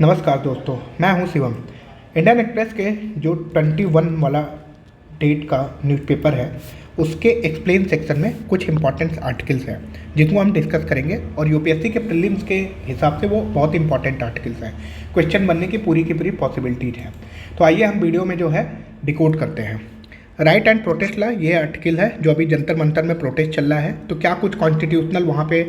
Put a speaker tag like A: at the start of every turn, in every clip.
A: नमस्कार दोस्तों, मैं हूं शिवम। इंडियन एक्सप्रेस के जो 21 वाला डेट का न्यूज़पेपर है उसके एक्सप्लेन सेक्शन में कुछ इंपॉर्टेंट आर्टिकल्स हैं जिनको हम डिस्कस करेंगे और यूपीएससी के प्रीलिम्स के हिसाब से वो बहुत इंपॉर्टेंट आर्टिकल्स हैं। क्वेश्चन बनने की पूरी पॉसिबिलिटीज हैं। तो आइए हम वीडियो में जो है डिकोड करते हैं। राइट एंड प्रोटेस्ट ला ये आर्टिकल है जो अभी जंतर मंतर में प्रोटेस्ट चल रहा है, तो क्या कुछ कॉन्स्टिट्यूशनल वहाँ पे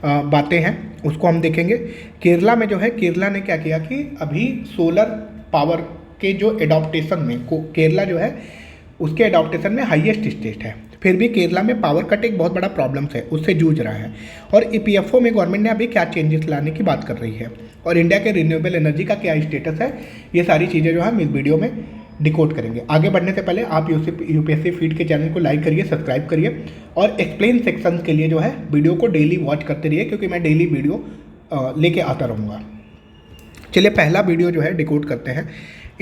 A: बातें हैं उसको हम देखेंगे। केरला में जो है, केरला ने क्या किया कि अभी सोलर पावर के जो एडॉप्टेशन में केरला जो है उसके एडॉप्टेशन में हाईएस्ट स्टेट है। फिर भी केरला में पावर कट एक बहुत बड़ा प्रॉब्लम्स है, उससे जूझ रहा है। और ईपीएफओ में गवर्नमेंट ने अभी क्या चेंजेस लाने की बात कर रही है और इंडिया के रिन्यूएबल एनर्जी का क्या स्टेटस है, ये सारी चीज़ें जो है हम इस वीडियो में डिकोड करेंगे। आगे बढ़ने से पहले आप यूपीएससी फीड के चैनल को लाइक करिए, सब्सक्राइब करिए और एक्सप्लेन सेक्शन के लिए जो है वीडियो को डेली वॉच करते रहिए, क्योंकि मैं डेली वीडियो लेके आता रहूँगा। चलिए पहला वीडियो जो है डिकोड करते हैं।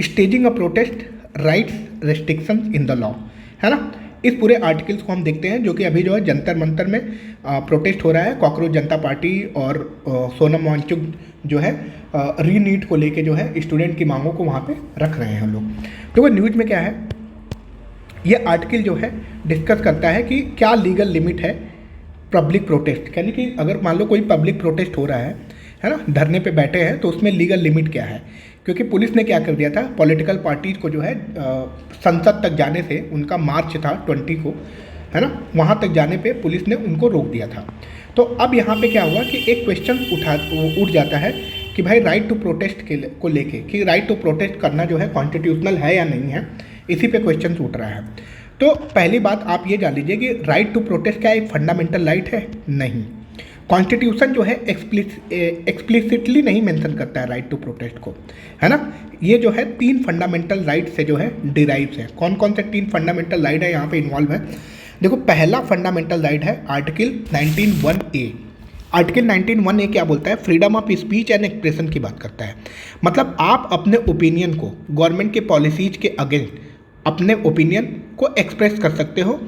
A: Staging a protest, rights restrictions in the law, है ना। इस पूरे आर्टिकल्स को हम देखते हैं जो कि अभी जो है जंतर मंतर में प्रोटेस्ट हो रहा है। कॉकरोच जनता पार्टी और सोनम वांगचुक जो है रीनीट को लेके जो है स्टूडेंट की मांगों को वहाँ पे रख रहे हैं हम लोग। तो न्यूज़ में क्या है, ये आर्टिकल जो है डिस्कस करता है कि क्या लीगल लिमिट है पब्लिक प्रोटेस्ट, यानी कि अगर मान लो कोई पब्लिक प्रोटेस्ट हो रहा है ना, धरने पे बैठे हैं, तो उसमें लीगल लिमिट क्या है। क्योंकि पुलिस ने क्या कर दिया था, पॉलिटिकल पार्टीज को जो है संसद तक जाने से, उनका मार्च था 20 को, है ना, वहाँ तक जाने पे पुलिस ने उनको रोक दिया था। तो अब यहाँ पे क्या हुआ कि एक क्वेश्चन उठ जाता है कि भाई राइट टू प्रोटेस्ट को लेके, कि राइट टू प्रोटेस्ट करना जो है कॉन्स्टिट्यूशनल है या नहीं है, इसी पे क्वेश्चन उठ रहा है। तो पहली बात आप ये जान लीजिए कि राइट टू प्रोटेस्ट क्या एक फंडामेंटल राइट है? नहीं। कॉन्स्टिट्यूशन जो है एक्सप्लिसिटली नहीं मेंशन करता है राइट टू प्रोटेस्ट को, है ना। ये जो है 3 फंडामेंटल राइट से जो है डिराइव्स है। कौन कौन से 3 फंडामेंटल राइट है यहाँ पे इन्वॉल्व है? देखो, पहला फंडामेंटल राइट है आर्टिकल 19(1)(a). आर्टिकल 19(1)(a) क्या बोलता है? Freedom of speech and expression की बात करता है। मतलब आप अपने ओपिनियन को गवर्नमेंट के पॉलिसीज के अगेंस्ट अपने ओपिनियन को एक्सप्रेस कर सकते हो,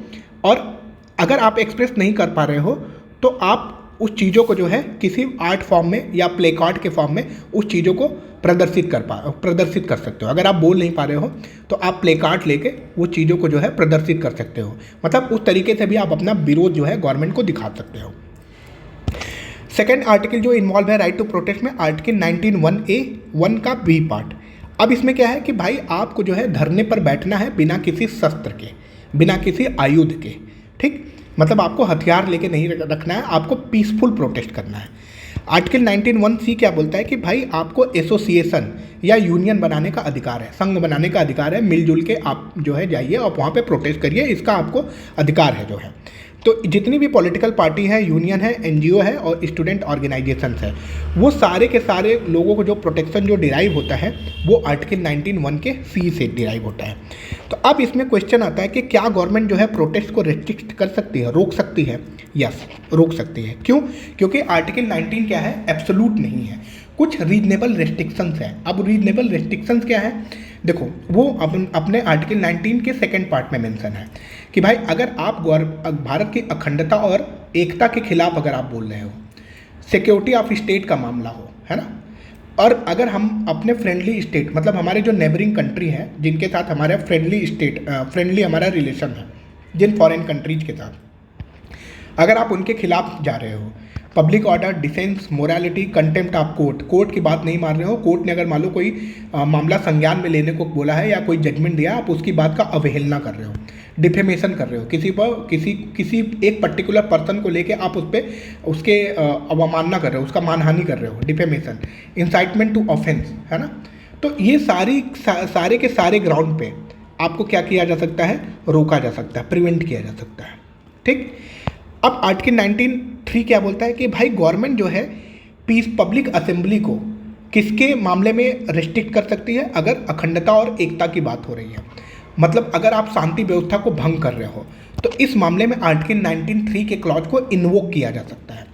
A: और अगर आप एक्सप्रेस नहीं कर पा रहे हो तो आप उस चीज़ों को जो है किसी आर्ट फॉर्म में या प्ले कार्ड के फॉर्म में उस चीज़ों को प्रदर्शित कर सकते हो। अगर आप बोल नहीं पा रहे हो तो आप प्ले कार्ड लेके वो चीज़ों को जो है प्रदर्शित कर सकते हो। मतलब उस तरीके से भी आप अपना विरोध जो है गवर्नमेंट को दिखा सकते हो। सेकेंड आर्टिकल जो इन्वॉल्व है राइट टू प्रोटेस्ट में, आर्टिकल 19(1)(a)(1) का बी पार्ट। अब इसमें क्या है कि भाई आपको जो है धरने पर बैठना है बिना किसी शस्त्र के, बिना किसी आयुध के, ठीक। मतलब आपको हथियार लेके नहीं रखना है, आपको पीसफुल प्रोटेस्ट करना है। आर्टिकल 19(1)(c) क्या बोलता है कि भाई आपको एसोसिएशन या यूनियन बनाने का अधिकार है, संघ बनाने का अधिकार है। मिलजुल के आप जो है जाइए और वहाँ पे प्रोटेस्ट करिए, इसका आपको अधिकार है जो है। तो जितनी भी पॉलिटिकल पार्टी है, यूनियन है, एनजीओ है और स्टूडेंट ऑर्गेनाइजेशंस है, वो सारे के सारे लोगों को जो प्रोटेक्शन जो डिराइव होता है वो आर्टिकल 19(1) के सी से डिराइव होता है। तो अब इसमें क्वेश्चन आता है कि क्या गवर्नमेंट जो है प्रोटेस्ट को रेस्ट्रिक्ट कर सकती है, रोक सकती है? यस, रोक सकती है। क्यों? क्योंकि आर्टिकल 19 क्या है, एब्सोल्यूट नहीं है, कुछ रीजनेबल रेस्ट्रिक्शंस हैं। अब रीजनेबल रेस्ट्रिक्शंस क्या है? देखो, वो अपने आर्टिकल 19 के सेकंड पार्ट में मेंशन है कि भाई अगर आप भारत की अखंडता और एकता के खिलाफ अगर आप बोल रहे हो, सिक्योरिटी ऑफ स्टेट का मामला हो, है ना, और अगर हम अपने फ्रेंडली स्टेट, मतलब हमारे जो नेबरिंग कंट्री है जिनके साथ हमारा फ्रेंडली हमारा रिलेशन है, जिन फॉरेन कंट्रीज के साथ अगर आप उनके खिलाफ जा रहे हो, public order, defence, morality, contempt of court की बात नहीं मान रहे हो, कोर्ट ने अगर मान लो कोई मामला संज्ञान में लेने को बोला है या कोई जजमेंट दिया, आप उसकी बात का अवहेलना कर रहे हो, डिफेमेशन कर रहे हो, किसी पर किसी एक पर्टिकुलर पर्सन को लेके आप उस पर उसके अवमानना कर रहे हो, उसका मानहानि कर रहे हो, डिफेमेशन, इंसाइटमेंट टू ऑफेंस, है ना। तो ये सारे के सारे ग्राउंड पे आपको क्या किया जा सकता है, रोका जा सकता है, प्रिवेंट किया जा सकता है, ठीक। अब आर्टिकल 19(3) क्या बोलता है कि भाई गवर्नमेंट जो है पब्लिक असेंबली को किसके मामले में रेस्ट्रिक्ट कर सकती है? अगर अखंडता और एकता की बात हो रही है, मतलब अगर आप शांति व्यवस्था को भंग कर रहे हो तो इस मामले में आर्टिकल 19(3) के क्लॉज को इन्वोक किया जा सकता है।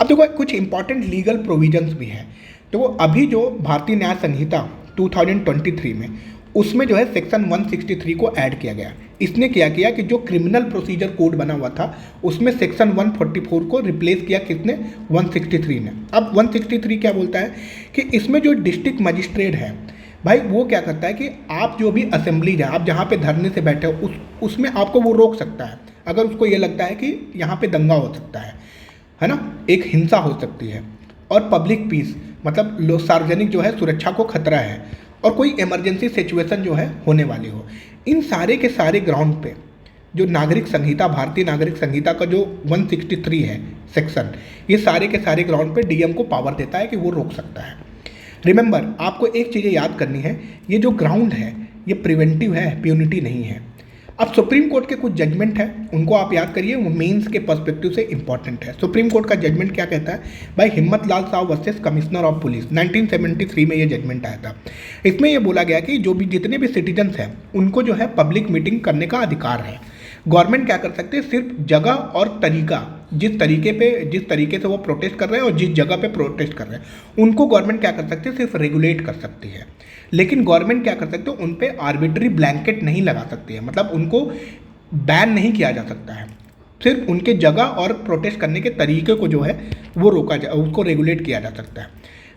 A: अब देखो, कुछ इंपॉर्टेंट लीगल प्रोविजंस भी हैं। तो अभी जो भारतीय न्याय संहिता 2023 में उसमें जो है सेक्शन 163 को ऐड किया गया। इसने क्या किया कि जो क्रिमिनल प्रोसीजर कोड बना हुआ था उसमें सेक्शन 144 को रिप्लेस किया किसने, 163 ने। अब 163 क्या बोलता है कि इसमें जो डिस्ट्रिक्ट मजिस्ट्रेट है भाई वो क्या करता है कि आप जो भी असेंबलीज है, आप जहाँ पे धरने से बैठे हो उसमें आपको वो रोक सकता है अगर उसको ये लगता है कि यहाँ पे दंगा हो सकता है ना, एक हिंसा हो सकती है। और पब्लिक पीस मतलब सार्वजनिक जो है सुरक्षा को खतरा है और कोई इमरजेंसी सिचुएशन जो है होने वाली हो, इन सारे के सारे ग्राउंड पे जो नागरिक संहिता, भारतीय नागरिक संहिता का जो 163 है सेक्शन, ये सारे के सारे ग्राउंड पे डीएम को पावर देता है कि वो रोक सकता है। रिमेंबर, आपको एक चीज़ें याद करनी है, ये जो ग्राउंड है ये प्रिवेंटिव है, प्यूनिटी नहीं है। अब सुप्रीम कोर्ट के कुछ जजमेंट है उनको आप याद करिए, वो मेंस के पर्सपेक्टिव से इंपॉर्टेंट है। सुप्रीम कोर्ट का जजमेंट क्या कहता है भाई, Himmat Lal Sahu versus commissioner of police, 1973 में ये जजमेंट आया था। इसमें ये बोला गया कि जो भी जितने भी सिटीजन्स हैं उनको जो है पब्लिक मीटिंग करने का अधिकार है। गवर्नमेंट क्या कर सकते हैं, सिर्फ जगह और तरीका, जिस तरीके से वो प्रोटेस्ट कर रहे हैं और जिस जगह पे प्रोटेस्ट कर रहे हैं उनको गवर्नमेंट क्या कर सकती है, सिर्फ रेगुलेट कर सकती है। लेकिन गवर्नमेंट क्या कर सकते हैं, उन पे आर्बिट्री ब्लैंकेट नहीं लगा सकती है, मतलब उनको बैन नहीं किया जा सकता है। सिर्फ उनके जगह और प्रोटेस्ट करने के तरीके को जो है वो उसको रेगुलेट किया जा सकता है।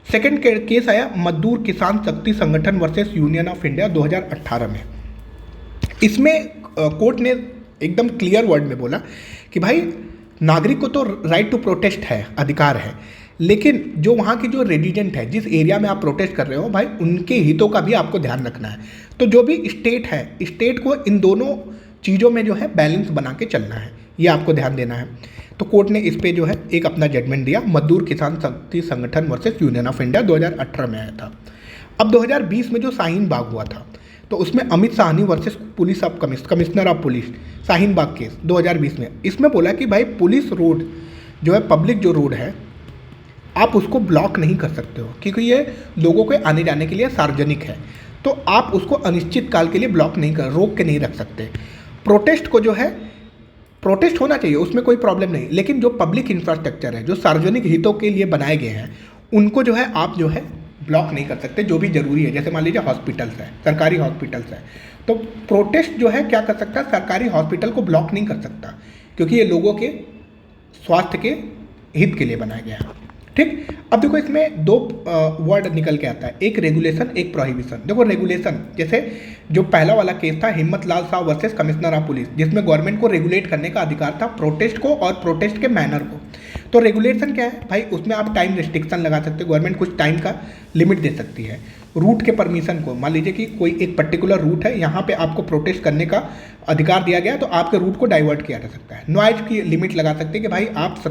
A: सेकेंड केस आया मजदूर किसान शक्ति संगठन वर्सेस यूनियन ऑफ इंडिया 2018 में। इसमें कोर्ट ने एकदम क्लियर वर्ड में बोला कि भाई नागरिक को तो राइट टू प्रोटेस्ट है, अधिकार है, लेकिन जो वहाँ की जो रेजिडेंट है, जिस एरिया में आप प्रोटेस्ट कर रहे हो भाई, उनके हितों का भी आपको ध्यान रखना है। तो जो भी स्टेट है, स्टेट को इन दोनों चीज़ों में जो है बैलेंस बना के चलना है, ये आपको ध्यान देना है। तो कोर्ट ने इस पे जो है एक अपना जजमेंट दिया, मजदूर किसान शक्ति संगठन वर्सेस यूनियन ऑफ इंडिया 2018 में आया था। अब 2020 में जो शाहीन बाग हुआ था तो उसमें Amit Sahni versus police of commissioner of police, Shaheen Bagh case 2020 में, इसमें बोला कि भाई पुलिस रोड जो है, पब्लिक जो रोड है, आप उसको ब्लॉक नहीं कर सकते हो क्योंकि ये लोगों के आने जाने के लिए सार्वजनिक है। तो आप उसको अनिश्चित काल के लिए ब्लॉक नहीं कर, रोक के नहीं रख सकते। प्रोटेस्ट को जो है, प्रोटेस्ट होना चाहिए, उसमें कोई प्रॉब्लम नहीं, लेकिन जो पब्लिक इंफ्रास्ट्रक्चर है, जो सार्वजनिक हितों के लिए बनाए गए हैं, उनको जो है आप जो है ब्लॉक नहीं कर सकते, जो भी ज़रूरी है। जैसे मान लीजिए हॉस्पिटल्स है, सरकारी हॉस्पिटल्स है, तो प्रोटेस्ट जो है क्या कर सकता है, सरकारी हॉस्पिटल को ब्लॉक नहीं कर सकता क्योंकि ये लोगों के स्वास्थ्य के हित के लिए बनाया गया है। ठीक, अब देखो इसमें दो वर्ड निकल के आता है, एक रेगुलेशन, एक प्रोहिबिशन। देखो रेगुलेशन, जैसे जो पहला वाला केस था Himmat Lal Sahu versus commissioner of police, जिसमें गवर्नमेंट को रेगुलेट करने का अधिकार था प्रोटेस्ट को और प्रोटेस्ट के मैनर को। तो रेगुलेशन क्या है भाई, उसमें आप टाइम रिस्ट्रिक्शन लगा सकते हो, गवर्नमेंट कुछ टाइम का लिमिट दे सकती है। रूट के परमिशन को, मान लीजिए कि कोई एक पर्टिकुलर रूट है, यहाँ पे आपको प्रोटेस्ट करने का अधिकार दिया गया तो आपके रूट को डाइवर्ट किया जा सकता है। नॉइज की लिमिट लगा सकते हैं कि भाई आप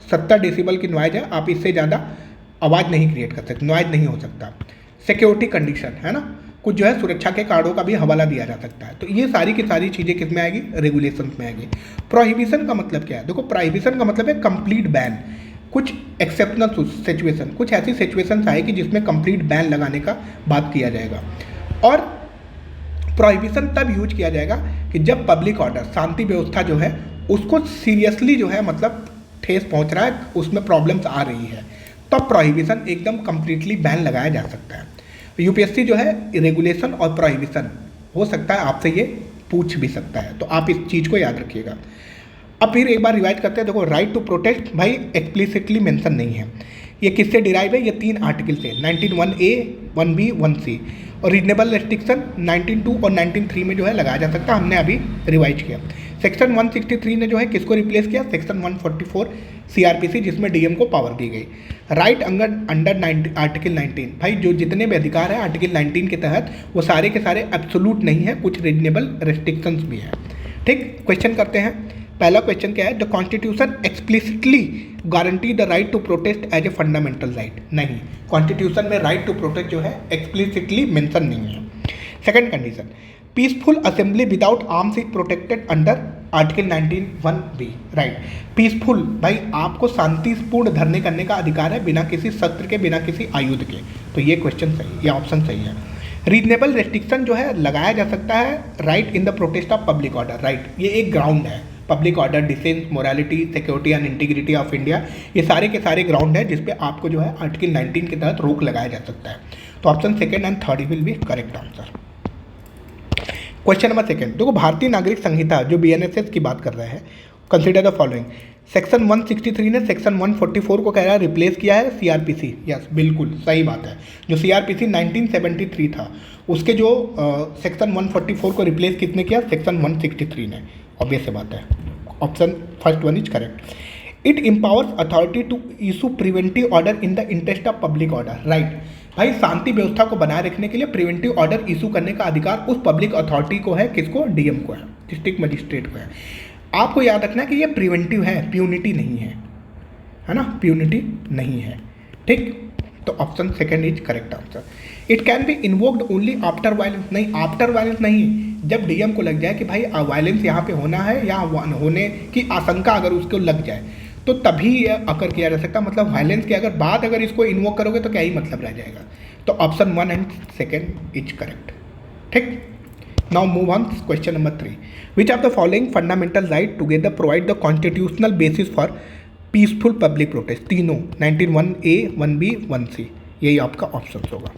A: 70 डेसिबल की नॉइज है, आप इससे ज़्यादा आवाज़ नहीं क्रिएट कर सकते, नॉइज नहीं हो सकता। सिक्योरिटी कंडीशन है ना, कुछ जो है सुरक्षा के कारणों का भी हवाला दिया जा सकता है। तो ये सारी की सारी चीज़ें किस में आएगी, रेगुलेशन में आएगी। प्रोहिबिशन का मतलब क्या है, देखो प्रोहिबिशन का मतलब है कंप्लीट बैन। कुछ एक्सेप्शनल सिचुएशन, कुछ ऐसी सिचुएशंस आएगी जिसमें कंप्लीट बैन लगाने का बात किया जाएगा। और प्रोहिबिशन तब यूज किया जाएगा कि जब पब्लिक ऑर्डर, शांति व्यवस्था जो है उसको सीरियसली जो है मतलब ठेस पहुंच रहा है, उसमें प्रॉब्लम्स आ रही है, तब प्रोहिबिशन एकदम कंप्लीटली बैन लगाया जा सकता है। यूपीएससी जो है रेगुलेशन और प्रोहिबिशन हो सकता है आपसे ये पूछ भी सकता है, तो आप इस चीज़ को याद रखिएगा। अब फिर एक बार रिवाइज करते हैं। देखो राइट टू प्रोटेस्ट भाई एक्सप्लिसिटली मेंशन नहीं है, ये किससे डिराइव है, ये 3 आर्टिकल से, 19(1)(a), 1(b), 1(c), और रीजनेबल रेस्ट्रिक्शन 19(2) और 19(3) में जो है लगाया जा सकता है, हमने अभी रिवाइज किया। सेक्शन 163 ने जो है किसको रिप्लेस किया, सेक्शन 144 सीआरपीसी, जिसमें डीएम को पावर दी गई। राइट अंडर आर्टिकल 19, भाई जो जितने भी अधिकार है आर्टिकल 19 के तहत, वो सारे के सारे एब्सोल्यूट नहीं है, कुछ रीजनेबल रेस्ट्रिक्शंस भी हैं। ठीक, क्वेश्चन करते हैं। पहला क्वेश्चन क्या है, the constitution explicitly guarantee the right to protest as a fundamental right. नहीं, कॉन्स्टिट्यूशन में राइट टू प्रोटेस्ट जो है एक्सप्लिसिटली मेंशन नहीं है। Second condition, peaceful assembly without arms is protected under article 19(1)(b), right. Peaceful, भाई आपको शांतिपूर्ण धरने करने का अधिकार है बिना किसी शस्त्र के, बिना किसी आयुध के, तो ये क्वेश्चन सही, ये ऑप्शन सही है। रीजनेबल रेस्ट्रिक्शन जो है लगाया जा सकता है right in the protest of public order, right. ये एक ग्राउंड है, public order, defence, morality, security and integrity of India, ये सारे के सारे ग्राउंड है जिस पे आपको जो है आर्टिकल 19 के तहत रोक लगाया जा सकता है। तो option second and third will B correct answer. Question number second, देखो भारतीय नागरिक संहिता जो बीएनएसएस की बात कर रहा है, कंसिडर द फॉलोइंग। सेक्शन 163 ने सेक्शन 144 को कह रहा है रिप्लेस किया है सीआरपीसी। यस, बिल्कुल सही बात है। जो सीआरपीसी 1973 था उसके जो सेक्शन 144 को रिप्लेस किसने किया? सेक्शन 163 ने। ऑब्वियस बात है, option first one is correct. It empowers authority to issue preventive order in the interest of public order. Right भाई, शांति व्यवस्था को बनाए रखने के लिए प्रिवेंटिव ऑर्डर इशू करने का अधिकार उस पब्लिक अथॉरिटी को है। किसको? डीएम को है, डिस्ट्रिक्ट मजिस्ट्रेट को है। आपको याद रखना है कि ये प्रिवेंटिव है, प्यूनिटी नहीं है ना, प्यूनिटी नहीं है। ठीक, तो option second is correct answer. It can be invoked only after violence. नहीं, आफ्टर वायलेंस नहीं, जब डीएम को लग जाए कि भाई वायलेंस यहाँ पे होना है या होने की आशंका अगर उसको लग जाए तो तभी यह अकर किया जा सकता। मतलब वायलेंस के अगर बाद अगर इसको इन्वोक करोगे तो क्या ही मतलब रह जाएगा। तो option 1 and second is correct. ठीक, now move on question number 3। Which of the following fundamental right together provide the constitutional basis for peaceful public protest? तीनों 19(1)(a), 1(b), 1(c), यही आपका ऑप्शन होगा।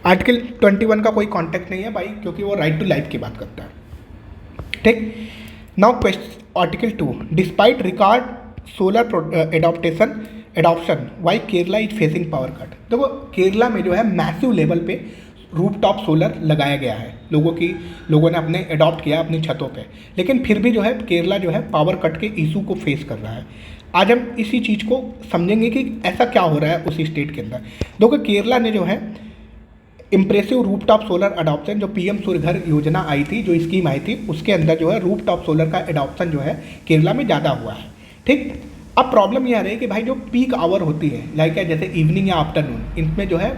A: आर्टिकल 21 का कोई कॉन्टेक्ट नहीं है भाई, क्योंकि वो राइट टू लाइफ की बात करता है। ठीक, now question article 2। Despite record solar adoption why Kerala is facing power cut. देखो केरला में जो है मैसिव लेवल पे रूफटॉप सोलर लगाया गया है, लोगों ने अपने अडॉप्ट किया अपनी छतों पे, लेकिन फिर भी जो है केरला जो है पावर कट के इशू को फेस कर रहा है। आज हम इसी चीज़ को समझेंगे कि ऐसा क्या हो रहा है उसी स्टेट के अंदर। देखो केरला ने जो है इम्प्रेसिव रूफटॉप सोलर अडॉप्शन, जो पीएम सूर्य घर योजना आई थी, जो स्कीम आई थी, उसके अंदर जो है रूफटॉप सोलर का अडॉप्शन जो है केरला में ज़्यादा हुआ है। ठीक, अब प्रॉब्लम यह आ रही है कि भाई जो पीक आवर होती है लाइक जैसे इवनिंग या आफ्टरनून, इनमें जो है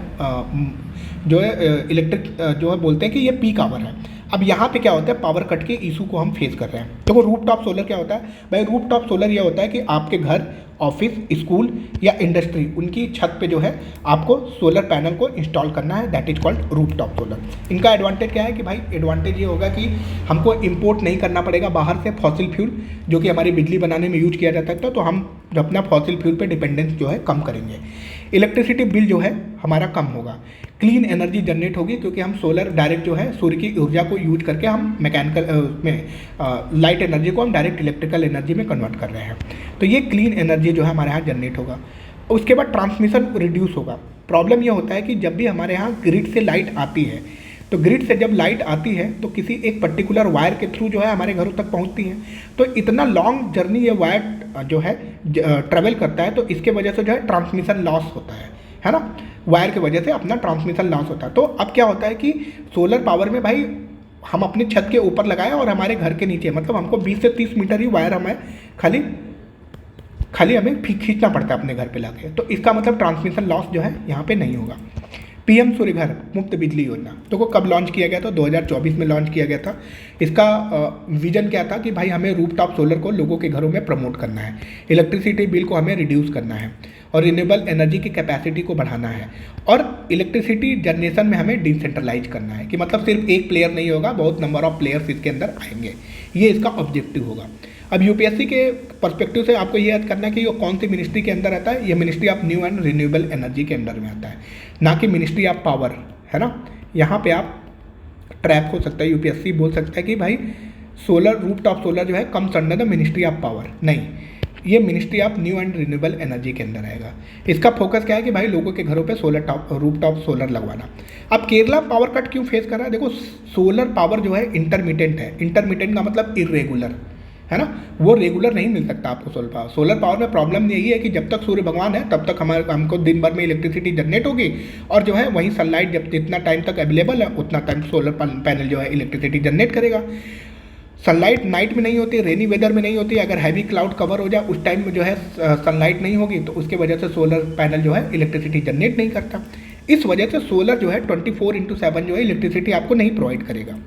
A: इलेक्ट्रिक जो है बोलते हैं कि ये पीक आवर है। अब यहाँ पे क्या होता है, पावर कट के इशू को हम फेस कर रहे हैं। तो वो रूफटॉप सोलर क्या होता है भाई? रूफटॉप सोलर ये होता है कि आपके घर, ऑफिस, स्कूल या इंडस्ट्री, उनकी छत पे जो है आपको सोलर पैनल को इंस्टॉल करना है। That is called rooftop solar. इनका एडवांटेज क्या है कि भाई एडवांटेज ये होगा कि हमको इंपोर्ट नहीं करना पड़ेगा बाहर से फॉसिल फ्यूल, जो कि हमारी बिजली बनाने में यूज किया जाता है। तो हम अपना फॉसिल फ्यूल पे डिपेंडेंस जो है कम करेंगे। इलेक्ट्रिसिटी बिल जो है हमारा कम होगा। क्लीन एनर्जी जनरेट होगी, क्योंकि हम सोलर डायरेक्ट जो है सूर्य की ऊर्जा को यूज करके हम मैकेनिकल में लाइट एनर्जी को हम डायरेक्ट इलेक्ट्रिकल एनर्जी में कन्वर्ट कर रहे हैं। तो ये क्लीन एनर्जी जो है हमारे यहाँ जनरेट होगा। उसके बाद ट्रांसमिशन रिड्यूस होगा। प्रॉब्लम ये होता है कि जब भी हमारे यहाँ ग्रिड से लाइट आती है, तो ग्रिड से जब लाइट आती है तो किसी एक पर्टिकुलर वायर के थ्रू जो है हमारे घरों तक पहुँचती है। तो इतना लॉन्ग जर्नी ये वायर जो है ट्रेवल करता है, तो इसके वजह से जो है ट्रांसमिशन लॉस होता है ना, वायर की वजह से अपना ट्रांसमिशन लॉस होता है। तो अब क्या होता है कि सोलर पावर में भाई हम अपनी छत के ऊपर लगाएं और हमारे घर के नीचे, मतलब हमको 20 से 30 मीटर ही वायर हमें खाली हमें खींचना पड़ता है अपने घर पे लाके। तो इसका मतलब ट्रांसमिशन लॉस जो है यहाँ पे नहीं होगा। पीएम सूर्य घर मुफ्त बिजली योजना तो को कब लॉन्च किया गया था? 2024 में लॉन्च किया गया था। इसका विजन क्या था कि भाई हमें रूफटॉप सोलर को लोगों के घरों में प्रमोट करना है, इलेक्ट्रिसिटी बिल को हमें रिड्यूस करना है और रिन्यूएबल एनर्जी की कैपेसिटी को बढ़ाना है, और इलेक्ट्रिसिटी जनरेशन में हमें डिसेंट्रलाइज करना है, कि मतलब सिर्फ एक प्लेयर नहीं होगा, बहुत नंबर ऑफ प्लेयर्स इसके अंदर आएंगे। ये इसका ऑब्जेक्टिव होगा। अब यूपीएससी के पर्सपेक्टिव से आपको ये याद करना है कि ये कौन सी मिनिस्ट्री के अंदर आता है। ये ministry of new and renewable energy के अंडर में आता है, ना कि मिनिस्ट्री ऑफ पावर, है ना। यहाँ पे आप ट्रैप हो सकता है, यूपीएससी बोल सकता है कि भाई सोलर रूफटॉप सोलर जो है comes under the ministry of power. नहीं, ये ministry of new and renewable energy के अंदर आएगा। इसका फोकस क्या है कि भाई लोगों के घरों पे रूफटॉप सोलर लगवाना। अब केरला पावर कट क्यों फेस कर रहा है? देखो सोलर पावर जो है इंटरमिटेंट है। इंटरमिटेंट का मतलब इरेगुलर, है ना, वो रेगुलर नहीं मिल सकता आपको सोलर पावर। सोलर पावर में प्रॉब्लम यही है कि जब तक सूर्य भगवान है तब तक हमको दिन भर में इलेक्ट्रिसिटी जनरेट होगी, और जो है वहीं सनलाइट जब जितना टाइम तक अवेलेबल है उतना टाइम सोलर पैनल जो है इलेक्ट्रिसिटी जनरेट करेगा। सनलाइट नाइट में नहीं होती, रेनी वेदर में नहीं होती। अगर हैवी क्लाउड कवर हो जाए उस टाइम में जो है सनलाइट नहीं होगी, तो उसके वजह से सोलर पैनल जो है इलेक्ट्रिसिटी जनरेट नहीं करता। इस वजह से सोलर जो है 24/7 जो है इलेक्ट्रिसिटी आपको नहीं प्रोवाइड करेगा।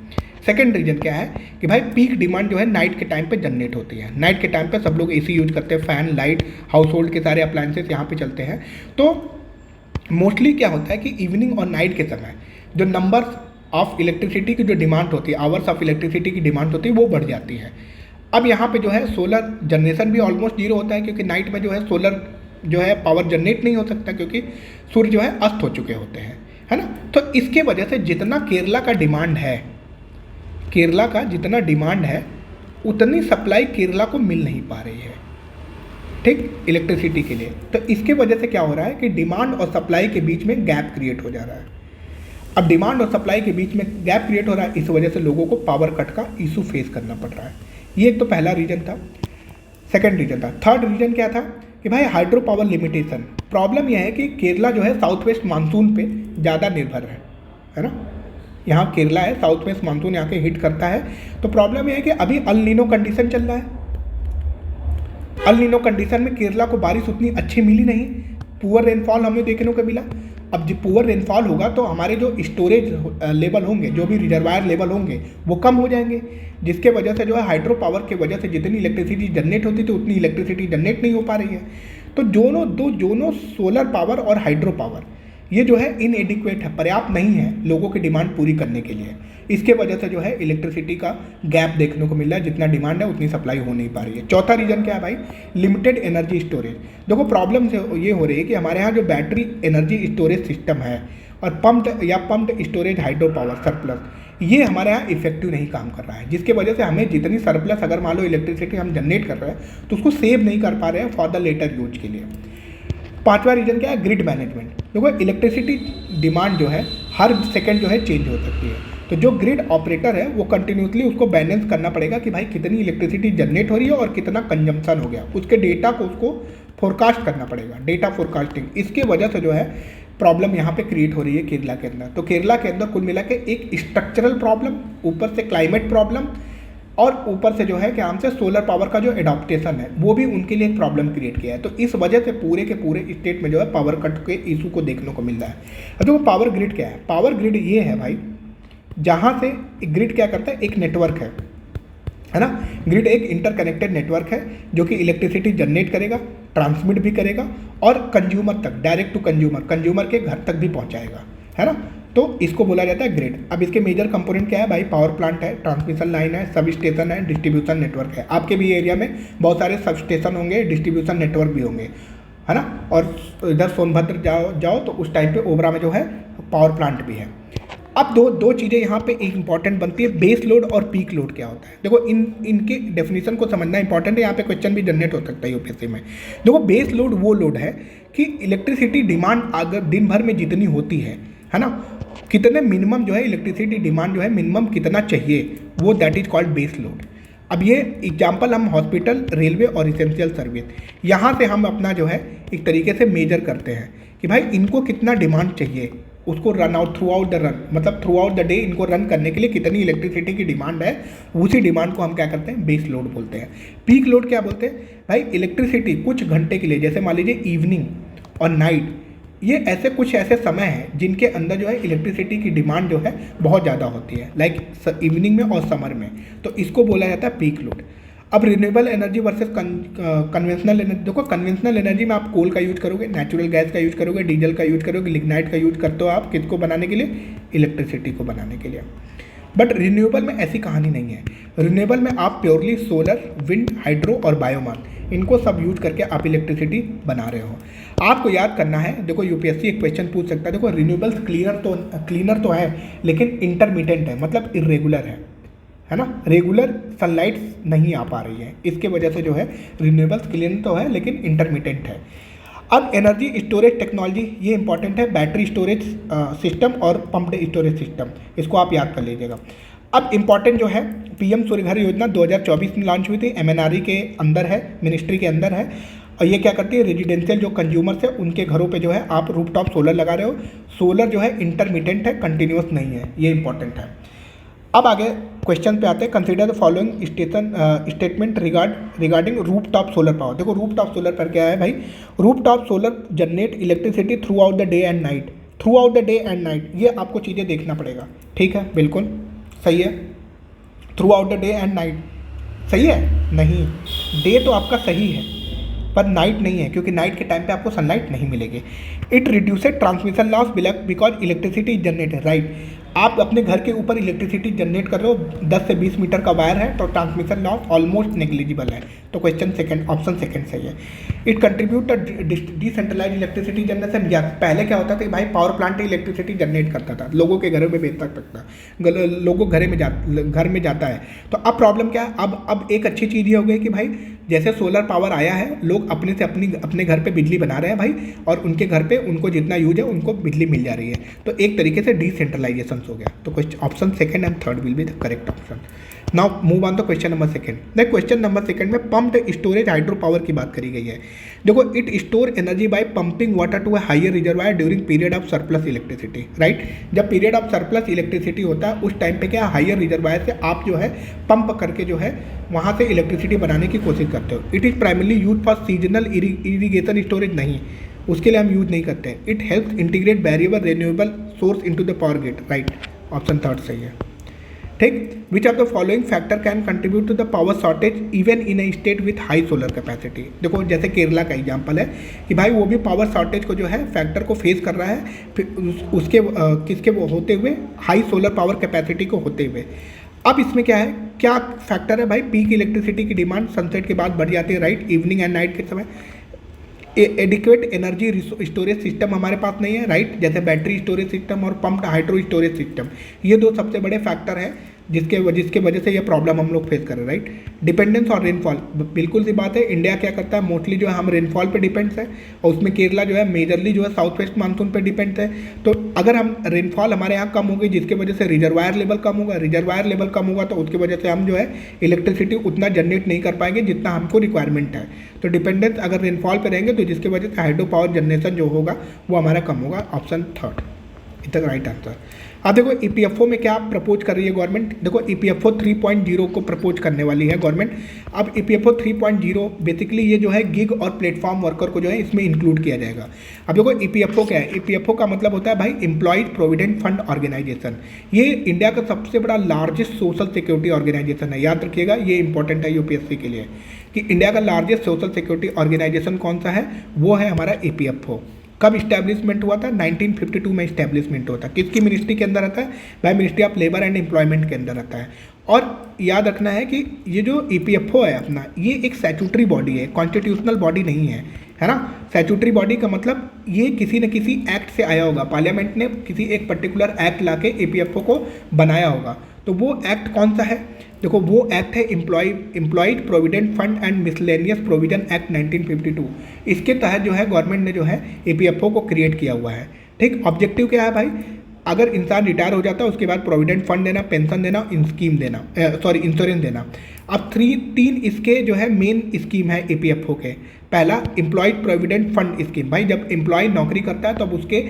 A: सेकेंड रीजन क्या है कि भाई पीक डिमांड जो है नाइट के टाइम पे जनरेट होती है। नाइट के टाइम पे सब लोग एसी यूज करते हैं, फैन, लाइट, हाउस होल्ड के सारे अप्लायंसेस यहाँ पे चलते हैं। तो मोस्टली क्या होता है कि इवनिंग और नाइट के समय जो नंबर ऑफ इलेक्ट्रिसिटी की जो डिमांड होती है, आवर्स ऑफ इलेक्ट्रिसिटी की डिमांड होती है, वो बढ़ जाती है। अब यहाँ पे जो है सोलर जनरेशन भी ऑलमोस्ट जीरो होता है, क्योंकि नाइट में जो है सोलर जो है पावर जनरेट नहीं हो सकता, क्योंकि सूर्य जो है अस्त हो चुके होते हैं, है ना। तो इसके वजह से जितना केरला का डिमांड है केरला का जितना डिमांड है उतनी सप्लाई केरला को मिल नहीं पा रही है, ठीक, इलेक्ट्रिसिटी के लिए। तो इसके वजह से क्या हो रहा है कि डिमांड और सप्लाई के बीच में गैप क्रिएट हो जा रहा है। अब डिमांड और सप्लाई के बीच में गैप क्रिएट हो रहा है, इस वजह से लोगों को पावर कट का इशू फेस करना पड़ रहा है। ये एक तो पहला रीजन था। सेकंड रीजन था। थर्ड रीजन क्या था कि भाई हाइड्रो पावर लिमिटेशन। प्रॉब्लम यह है कि केरला जो है साउथ वेस्ट मानसून पे ज़्यादा निर्भर है ना। यहाँ केरला है, साउथ वेस्ट मानसून यहाँ के हिट करता है। तो प्रॉब्लम यह है कि अभी अल नीनो कंडीशन चल रहा है। अल नीनो कंडीशन में केरला को बारिश उतनी अच्छी मिली नहीं, पुअर रेनफॉल हमें देखने को मिला। अब जब पुअर रेनफॉल होगा तो हमारे जो स्टोरेज लेवल होंगे, जो भी रिजर्वायर लेवल होंगे, वो कम हो जाएंगे, जिसके वजह से जो है हाइड्रो पावर के वजह से जितनी इलेक्ट्रिसिटी जनरेट होती थी उतनी इलेक्ट्रिसिटी जनरेट नहीं हो पा रही है। तो दोनों सोलर पावर और हाइड्रो पावर ये जो है इनएडिक्वेट है, पर्याप्त नहीं है लोगों की डिमांड पूरी करने के लिए। इसके वजह से जो है इलेक्ट्रिसिटी का गैप देखने को मिल रहा है, जितना डिमांड है उतनी सप्लाई हो नहीं पा रही है। चौथा रीजन क्या है भाई, लिमिटेड एनर्जी स्टोरेज। देखो प्रॉब्लम से ये हो रही है कि हमारे यहाँ जो बैटरी एनर्जी स्टोरेज सिस्टम है और pumped storage hydro power surplus, ये हमारे यहाँ इफेक्टिव नहीं काम कर रहा है, जिसके वजह से हमें जितनी सरप्लस अगर मान लो इलेक्ट्रिसिटी हम जनरेट कर रहे हैं तो उसको सेव नहीं कर पा रहे हैं फॉर द लेटर यूज के लिए। पांचवा रीजन क्या है, ग्रिड मैनेजमेंट। देखो इलेक्ट्रिसिटी डिमांड जो है हर सेकंड जो है चेंज हो सकती है, तो जो ग्रिड ऑपरेटर है वो कंटिन्यूसली उसको बैलेंस करना पड़ेगा कि भाई कितनी इलेक्ट्रिसिटी जनरेट हो रही है और कितना कंजम्पशन हो गया, उसके डेटा को उसको फोरकास्ट करना पड़ेगा, डेटा फोरकास्टिंग। इसके वजह से जो है प्रॉब्लम यहाँ पे क्रिएट हो रही है केरला के अंदर। तो केरला के अंदर कुल मिला के एक स्ट्रक्चरल प्रॉब्लम, ऊपर से क्लाइमेट प्रॉब्लम, और ऊपर से जो है क्या नाम से सोलर पावर का जो एडॉप्टेशन है वो भी उनके लिए एक प्रॉब्लम क्रिएट किया है। तो इस वजह से पूरे के पूरे स्टेट में जो है पावर कट के इशू को देखने को मिल रहा है। अब देखो पावर ग्रिड क्या है, पावर ग्रिड ये है भाई जहाँ से ग्रिड क्या करता है, एक नेटवर्क है ना। ग्रिड एक इंटरकनेक्टेड नेटवर्क है जो कि इलेक्ट्रिसिटी जनरेट करेगा, ट्रांसमिट भी करेगा और कंज्यूमर तक, डायरेक्ट टू कंज्यूमर के घर तक भी पहुँचाएगा, है ना। तो इसको बोला जाता है ग्रिड। अब इसके मेजर कंपोनेंट क्या है भाई, पावर प्लांट है, ट्रांसमिशन लाइन है, सब स्टेशन है, डिस्ट्रीब्यूशन नेटवर्क है। आपके भी एरिया में बहुत सारे सब स्टेशन होंगे, डिस्ट्रीब्यूशन नेटवर्क भी होंगे, है ना। और इधर सोनभद्र जाओ तो उस टाइम पे ओबरा में जो है पावर प्लांट भी है। अब दो चीज़ें यहाँ पे एक इंपॉर्टेंट बनती है, बेस लोड और पीक लोड क्या होता है। देखो इनके डेफिनेशन को समझना इंपॉर्टेंट है, यहाँ पे क्वेश्चन भी जनरेट हो सकता है यूपीएससी में। देखो बेस लोड वो लोड है कि इलेक्ट्रिसिटी डिमांड अगर दिन भर में जितनी होती है ना, कितने मिनिमम जो है इलेक्ट्रिसिटी डिमांड जो है मिनिमम कितना चाहिए, वो that is called base load. अब ये एग्जाम्पल हम हॉस्पिटल, रेलवे और इसेंशियल सर्विस, यहाँ से हम अपना जो है एक तरीके से मेजर करते हैं कि भाई इनको कितना डिमांड चाहिए, उसको run out through out the run, मतलब थ्रू आउट द डे इनको रन करने के लिए कितनी इलेक्ट्रिसिटी की डिमांड है, उसी डिमांड को हम क्या करते हैं, बेस लोड बोलते हैं। पीक लोड क्या बोलते हैं भाई, इलेक्ट्रिसिटी कुछ घंटे के लिए, जैसे मान लीजिए इवनिंग और नाइट, ये कुछ ऐसे समय हैं जिनके अंदर जो है इलेक्ट्रिसिटी की डिमांड जो है बहुत ज़्यादा होती है, लाइक इवनिंग में और समर में, तो इसको बोला जाता है पीक लोड। अब renewable energy versus conventional energy. देखो कन्वेंशनल एनर्जी में आप कोल का यूज करोगे, नेचुरल गैस का यूज करोगे, डीजल का यूज करोगे, लिग्नाइट का यूज करते हो आप किसको बनाने के लिए, इलेक्ट्रिसिटी को बनाने के लिए। बट रिन्यूएबल में ऐसी कहानी नहीं है। रिन्यूएबल में आप प्योरली सोलर, विंड, हाइड्रो और बायोमास, इनको सब यूज करके आप इलेक्ट्रिसिटी बना रहे हो। आपको याद करना है, देखो यूपीएससी एक क्वेश्चन पूछ सकता है, देखो रिन्यूएबल्स क्लीनर तो है लेकिन इंटरमिटेंट है, मतलब इरेगुलर है ना, रेगुलर सनलाइट नहीं आ पा रही है, इसके वजह से जो है रिन्यूएबल्स क्लीनर तो है लेकिन इंटरमिटेंट है। अब एनर्जी स्टोरेज टेक्नोलॉजी, ये इंपॉर्टेंट है, बैटरी स्टोरेज सिस्टम और पम्प्ड स्टोरेज सिस्टम, इसको आप याद कर लीजिएगा। अब इम्पॉर्टेंट जो है, पीएम सूर्य घर योजना 2024 में लॉन्च हुई थी, एमएनआरई के अंदर है, मिनिस्ट्री के अंदर है, और ये क्या करती है, रेजिडेंशियल जो कंज्यूमर्स है उनके घरों पे जो है आप रूफटॉप सोलर लगा रहे हो। सोलर जो है इंटरमिटेंट है, कंटिन्यूस नहीं है, ये इंपॉर्टेंट है। अब आगे क्वेश्चन पे आते हैं, consider the following statement regarding roof top solar power. देखो रूफ टॉप सोलर पर क्या है भाई, roof top solar generate electricity through out the day and night, through out the day and night, ये आपको चीज़ें देखना पड़ेगा, ठीक है, बिल्कुल सही है। Through out the day and night सही है, नहीं, डे तो आपका सही है पर नाइट नहीं है, क्योंकि नाइट के टाइम पे आपको सनलाइट नहीं मिलेगी। It reduced transmission loss because electricity generated, right. आप अपने घर के ऊपर इलेक्ट्रिसिटी जनरेट कर रहे हो, 10 से 20 मीटर का वायर है, तो ट्रांसमिशन लॉस ऑलमोस्ट नेग्लिजिबल है। तो क्वेश्चन सेकंड, ऑप्शन सेकंड सही है। It contribute decentralise electricity generation. या पहले क्या होता था कि भाई पावर प्लांट इलेक्ट्रिसिटी जनरेट करता था, लोगों के घरों में बेचता था, लोगों घर में जाता है। तो अब प्रॉब्लम क्या है, अब एक अच्छी चीज़ ये हो गई कि भाई जैसे सोलर पावर आया है, लोग अपने से अपने घर पे बिजली बना रहे हैं भाई, और उनके घर पे उनको जितना यूज है उनको बिजली मिल जा रही है। तो एक तरीके से डिसेंट्रलाइजेशन हो गया। तो question option second and third will be the correct option. Now move on the question number second. The question number second में पम्प्ड स्टोरेज हाइड्रो पावर की बात करी गई है। देखो, it store energy by pumping water to a higher reservoir during period of surplus electricity, right. जब period of surplus electricity होता है उस टाइम पे क्या, हायर रिजर्वायर से आप जो है पंप करके जो है वहाँ से इलेक्ट्रिसिटी बनाने की कोशिश करते हो। It is primarily use for seasonal irrigation storage, नहीं, उसके लिए हम यूज नहीं करते हैं। It helps integrate variable renewable source into the power grid, right, option third सही है। ठीक। Which of the following factor can contribute to the power shortage even in a state with high solar capacity. देखो, जैसे केरला का example है कि भाई वो भी पावर शॉर्टेज को जो है फैक्टर को फेस कर रहा है, फिर उसके किसके वो होते हुए, हाई सोलर पावर कैपेसिटी को होते हुए। अब इसमें क्या है, क्या फैक्टर है भाई, पीक इलेक्ट्रिसिटी की डिमांड सनसेट के बाद बढ़ जाती है, राइट, इवनिंग एंड नाइट के समय। एडिक्वेट एनर्जी स्टोरेज सिस्टम हमारे पास नहीं है, राइट, जैसे बैटरी स्टोरेज सिस्टम और पम्प्ड हाइड्रो स्टोरेज सिस्टम, ये दो सबसे बड़े फैक्टर हैं जिसके वजह से ये प्रॉब्लम हम लोग फेस कर रहे हैं, राइट। डिपेंडेंस और रेनफॉल, बिल्कुल सी बात है, इंडिया क्या करता है मोस्टली जो है हम रेनफॉल पे डिपेंड्स है, और उसमें केरला जो है मेजरली जो है साउथ वेस्ट मानसून पे डिपेंड्स है। तो अगर हम रेनफॉल हमारे यहाँ कम होगी जिसकी वजह से रिजर्वायर लेवल कम होगा, रिजर्वायर लेवल कम होगा तो उसकी वजह से हम जो है इलेक्ट्रिसिटी उतना जनरेट नहीं कर पाएंगे जितना हमको रिक्वायरमेंट है। तो डिपेंडेंस अगर रेनफॉल पे रहेंगे तो जिसकी वजह से हाइड्रो पावर जनरेशन जो होगा वो हमारा कम होगा, option third is the right answer. अब देखो ईपीएफओ में क्या प्रपोज कर रही है गवर्नमेंट, देखो ईपीएफओ 3.0 को प्रपोज करने वाली है गवर्नमेंट। अब ईपीएफओ 3.0 बेसिकली ये जो है गिग और प्लेटफॉर्म वर्कर को जो है इसमें इंक्लूड किया जाएगा। अब देखो ईपीएफओ क्या है, ईपीएफओ का मतलब होता है भाई एम्प्लॉयज प्रोविडेंट फंड ऑर्गेनाइजेशन। ये इंडिया का सबसे बड़ा लार्जेस्ट सोशल सिक्योरिटी ऑर्गेनाइजेशन है, याद रखिएगा, ये इंपॉर्टेंट है यूपीएससी के लिए कि इंडिया का लार्जेस्ट सोशल सिक्योरिटी ऑर्गेनाइजेशन कौन सा है, वो है हमारा ईपीएफओ। कब इस्टेब्लिशमेंट हुआ था, 1952 में इस्टेब्लिशमेंट हुआ था। किसकी मिनिस्ट्री के अंदर आता है भाई, ministry of labour and employment के अंदर आता है। और याद रखना है कि ये जो ईपीएफओ है अपना, ये एक स्टैट्यूटरी बॉडी है, कॉन्स्टिट्यूशनल बॉडी नहीं है ना। स्टैट्यूटरी बॉडी का मतलब ये किसी न किसी एक्ट से आया होगा, पार्लियामेंट ने किसी एक पर्टिकुलर एक्ट लाके ईपीएफओ को बनाया होगा। तो वो एक्ट कौन सा है, देखो वो एक्ट है employed provident fund and miscellaneous provision act 1952। इसके तहत जो है गवर्नमेंट ने जो है ईपीएफओ को क्रिएट किया हुआ है। ठीक, ऑब्जेक्टिव क्या है भाई, अगर इंसान रिटायर हो जाता है उसके बाद प्रोविडेंट फंड देना, पेंशन देना, स्कीम देना, इंश्योरेंस देना। अब तीन इसके जो है मेन स्कीम है ईपीएफओ के। पहला एम्प्लॉयड प्रोविडेंट फंड स्कीम, भाई जब एम्प्लॉय नौकरी करता है तब उसके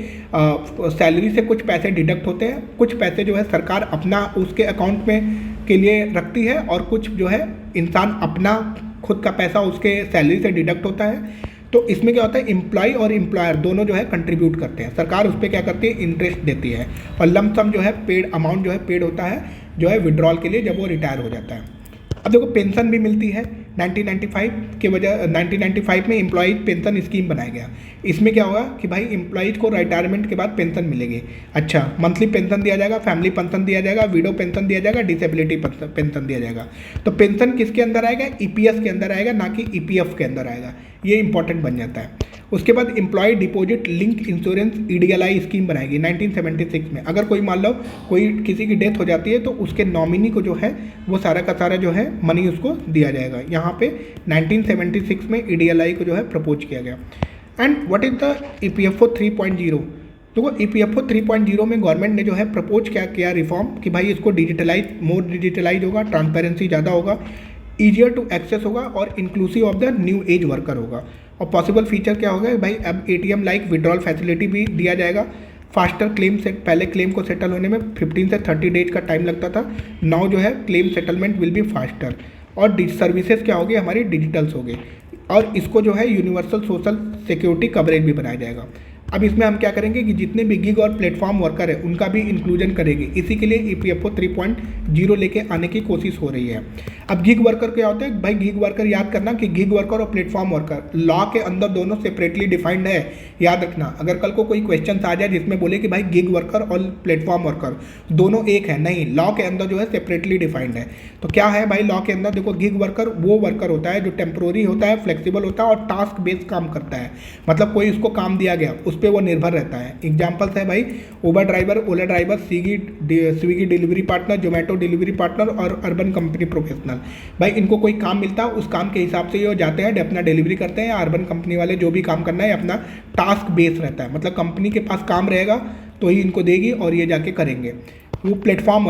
A: सैलरी से कुछ पैसे डिडक्ट होते हैं, कुछ पैसे जो है सरकार अपना उसके अकाउंट में के लिए रखती है, और कुछ जो है इंसान अपना खुद का पैसा उसके सैलरी से डिडक्ट होता है। तो इसमें क्या होता है, एम्प्लॉय और एम्प्लॉयर दोनों जो है कंट्रीब्यूट करते हैं, सरकार उस पर क्या करती है, इंटरेस्ट देती है, और लम सम जो है पेड अमाउंट जो है पेड होता है जो है विड्रॉल के लिए जब वो रिटायर हो जाता है। अब देखो पेंशन भी मिलती है 1995 में एम्प्लॉयज पेंशन स्कीम बनाया गया। इसमें क्या होगा कि भाई एम्प्लॉयज को रिटायरमेंट के बाद पेंशन मिलेगी। अच्छा, मंथली पेंशन दिया जाएगा, फैमिली पेंशन दिया जाएगा, विडो पेंशन दिया जाएगा, डिसेबिलिटी पेंशन दिया जाएगा। तो पेंशन किसके अंदर आएगा, ईपीएस के अंदर आएगा, ना कि ईपीएफ के अंदर आएगा। ये इंपॉर्टेंट बन जाता है। उसके बाद employ deposit link insurance EDLI scheme बनाएगी 1976 में। अगर कोई मान लो कोई किसी की डेथ हो जाती है तो उसके नॉमिनी को जो है वो सारा का सारा जो है मनी उसको दिया जाएगा। यहाँ पे 1976 में ईडीएलआई को जो है प्रपोज किया गया। And what is the EPFO 3.0। देखो ईपीएफओ 3.0 में गवर्नमेंट ने जो है प्रपोज क्या किया रिफॉर्म कि भाई इसको मोर डिजिटलाइज होगा, ट्रांसपेरेंसी ज़्यादा होगा, ईजियर टू एक्सेस होगा, और inclusive of the new age worker होगा। और पॉसिबल फीचर क्या होगा भाई, अब एटीएम लाइक विड्रॉल फैसिलिटी भी दिया जाएगा। फास्टर क्लेम से पहले क्लेम को सेटल होने में 15 से 30 डेज का टाइम लगता था, नाउ जो है claim settlement will be faster. और सर्विसेज क्या होगी, हमारी डिजिटल्स होगी, और इसको जो है यूनिवर्सल सोशल सिक्योरिटी कवरेज भी बनाया जाएगा। अब इसमें हम क्या करेंगे कि जितने भी गिग और प्लेटफॉर्म वर्कर है उनका भी इंक्लूजन करेंगे। इसी के लिए ईपीएफओ 3.0 लेके आने की कोशिश हो रही है। अब गिग वर्कर क्या होता है भाई? गिग वर्कर याद करना कि गिग वर्कर और प्लेटफॉर्म वर्कर लॉ के अंदर दोनों सेपरेटली डिफाइंड है, याद रखना। अगर कल को कोई क्वेश्चन आ जाए जिसमें बोले कि भाई गिग वर्कर और प्लेटफॉर्म वर्कर दोनों एक है, नहीं, लॉ के अंदर जो है सेपरेटली डिफाइंड है। तो क्या है भाई लॉ के अंदर? देखो, गिग वर्कर वो वर्कर होता है जो टेम्प्रोरी होता है, फ्लेक्सिबल होता है और टास्क बेस्ड काम करता है। मतलब कोई उसको काम दिया गया उस पर वो निर्भर रहता है। एग्जाम्पल्स है भाई Uber driver, Ola driver, Swiggy delivery partner, Zomato delivery partner और अर्बन कंपनी प्रोफेशनल। भाई इनको कोई काम मिलता है, उस काम के हिसाब से ये जाते हैं अपना डिलीवरी करते हैं। अर्बन कंपनी वाले जो भी काम करना है अपना टास्क बेस रहता है, मतलब कंपनी के पास काम रहेगा तो ही इनको देगी और ये जाके करेंगे। वो प्लेटफॉर्म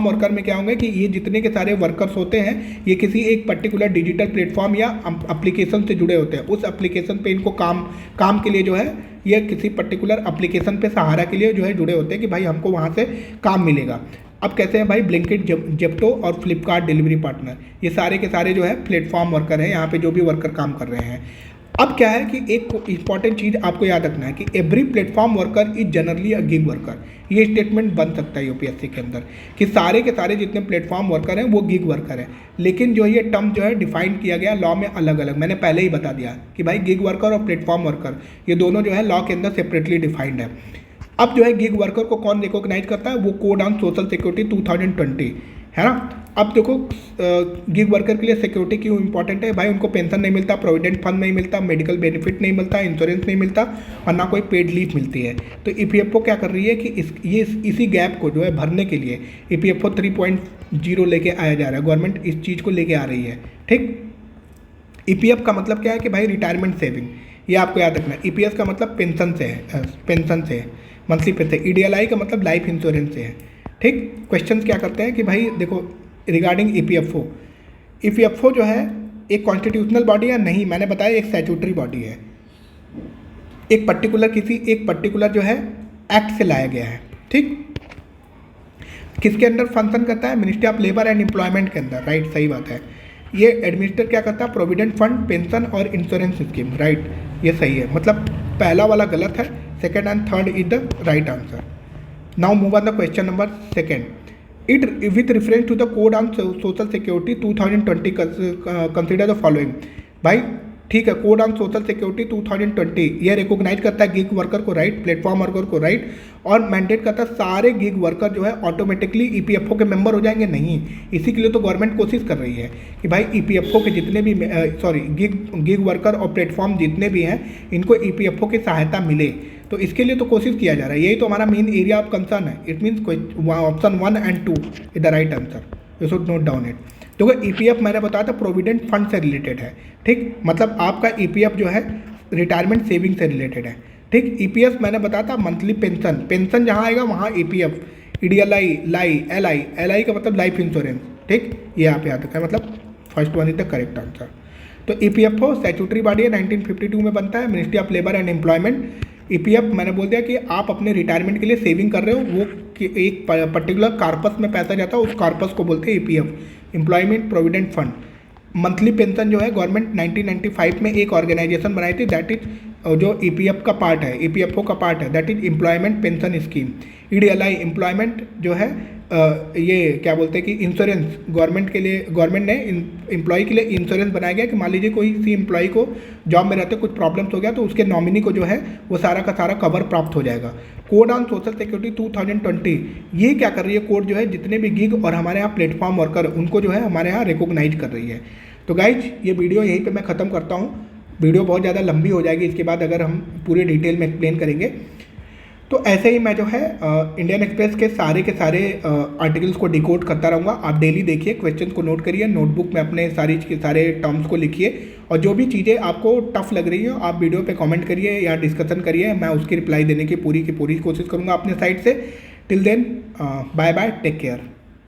A: वर्कर में क्या होंगे कि ये जितने के सारे वर्कर्स होते हैं ये किसी एक पर्टिकुलर डिजिटल प्लेटफॉर्म या एप्लीकेशन से जुड़े होते हैं। उस एप्लीकेशन पे इनको काम के लिए जो है ये किसी पर्टिकुलर एप्लीकेशन पे सहारा के लिए जो है जुड़े होते हैं कि भाई हमको वहाँ से काम मिलेगा। अब कैसे हैं भाई? ब्लिंकिट, जेप्टो और फ्लिपकार्ट डिलीवरी पार्टनर, ये सारे के सारे जो है प्लेटफॉर्म वर्कर हैं, यहाँ पे जो भी वर्कर काम कर रहे हैं। अब क्या है कि एक इंपॉर्टेंट चीज़ आपको याद रखना है कि every platform worker is generally a gig worker. ये स्टेटमेंट बन सकता है यूपीएससी के अंदर कि सारे के सारे जितने प्लेटफॉर्म वर्कर हैं वो गिग वर्कर हैं। लेकिन जो ये टर्म जो है डिफाइन किया गया लॉ में अलग अलग, मैंने पहले ही बता दिया कि भाई गिग वर्कर और प्लेटफॉर्म वर्कर ये दोनों जो है लॉ के अंदर सेपरेटली डिफाइंड है। अब जो है गिग वर्कर को कौन रिकॉग्नाइज करता है? वो कोड ऑन सोशल सिक्योरिटी 2020 है ना। अब देखो गिग वर्कर के लिए सिक्योरिटी क्यों इंपॉर्टेंट है भाई? उनको पेंशन नहीं मिलता, प्रोविडेंट फंड नहीं मिलता, मेडिकल बेनिफिट नहीं मिलता, इंश्योरेंस नहीं मिलता और ना कोई पेड लीव मिलती है। तो ईपीएफओ क्या कर रही है कि इसी गैप को जो है भरने के लिए ईपीएफओ 3.0 लेके आया जा रहा है। गवर्नमेंट इस चीज़ को लेके आ रही है, ठीक। ईपीएफ का मतलब क्या है कि भाई रिटायरमेंट सेविंग, ये आपको याद रखना है। ईपीएस का मतलब पेंशन से है, मंथली पेंशन। ईडीएलआई का मतलब लाइफ इंश्योरेंस से है, ठीक। क्वेश्चंस क्या करते हैं कि भाई देखो रिगार्डिंग ईपीएफओ जो है एक कॉन्स्टिट्यूशनल बॉडी है नहीं, मैंने बताया एक स्टैट्यूटरी बॉडी है, एक पर्टिकुलर जो है एक्ट से लाया गया है, ठीक। किसके अंडर फंक्शन करता है? Ministry of labour and employment के अंदर, राइट, सही बात है। ये एडमिनिस्टर क्या करता है? प्रोविडेंट फंड, पेंशन और इंश्योरेंस स्कीम, राइट, ये सही है। मतलब पहला वाला गलत है, second and third is the right answer. Now move on the question number second. It with reference to the code on social security 2020 consider the following. भाई ठीक है, कोड ऑन सोशल सिक्योरिटी 2020 ये रिकॉग्नाइज करता है gig worker को, right, platform worker को, right, और mandate करता है सारे गिग वर्कर जो है ऑटोमेटिकली ईपीएफओ के मेंबर हो जाएंगे, नहीं। इसी के लिए तो गवर्नमेंट कोशिश कर रही है कि भाई ईपीएफओ के जितने भी गिग वर्कर और प्लेटफॉर्म जितने भी हैं इनको ईपीएफओ की सहायता मिले। तो इसके लिए तो कोशिश किया जा रहा है, यही तो हमारा मेन एरिया ऑफ कंसर्न है। It means option 1 and 2 is the right answer, you should note down it. देखो ईपीएफ मैंने बताया था प्रोविडेंट फंड से रिलेटेड है, ठीक, मतलब आपका ईपीएफ जो है रिटायरमेंट सेविंग से रिलेटेड है, ठीक। ईपीएफ मैंने बताया था मंथली पेंशन जहाँ आएगा वहाँ ईपीएफ, ईडीएलआई, एलआई का मतलब लाइफ इंश्योरेंस, ठीक, ये यहाँ पे आता है, मतलब first one is the correct answer. तो ईपीएफओ स्टैट्यूटरी बॉडी है, 1952 में बनता है, ministry of labour and employment. EPF मैंने बोल दिया कि आप अपने रिटायरमेंट के लिए सेविंग कर रहे हो, वो एक पर्टिकुलर कार्पस में पैसा जाता है, उस कार्पस को बोलते हैं EPF, employment provident fund. Monthly pension जो है गवर्नमेंट 1995 में एक ऑर्गेनाइजेशन बनाई थी, दैट इज जो ईपीएफ का पार्ट है, ईपीएफओ का पार्ट है, that is employment pension scheme. EDLI employment जो है ये क्या बोलते हैं कि इंश्योरेंस, गवर्नमेंट ने एम्प्लॉय के लिए इंश्योरेंस बनाया गया कि मान लीजिए कोई सी एम्प्लॉय को जॉब में रहते कुछ प्रॉब्लम्स हो गया तो उसके नॉमिनी को जो है वो सारा का सारा कवर प्राप्त हो जाएगा। कोड ऑन सोशल सिक्योरिटी 2020 ये क्या कर रही है? कोड जो है जितने भी गिग और हमारे यहाँ प्लेटफॉर्म वर्कर उनको जो है हमारे यहाँ रिकॉग्नाइज कर रही है। तो गाइज ये वीडियो यहीं पे मैं ख़त्म करता हूँ, वीडियो बहुत ज़्यादा लंबी हो जाएगी इसके बाद अगर हम पूरे डिटेल में एक्सप्लेन करेंगे। तो ऐसे ही मैं जो है इंडियन एक्सप्रेस के सारे आर्टिकल्स को डिकोड करता रहूँगा। आप डेली देखिए, क्वेश्चन को नोट करिए, नोटबुक में अपने सारे टर्म्स को लिखिए और जो भी चीज़ें आपको टफ लग रही हो आप वीडियो पे कमेंट करिए या डिस्कशन करिए, मैं उसकी रिप्लाई देने की पूरी कोशिश करूँगा अपने साइड से। Till then bye bye, take care.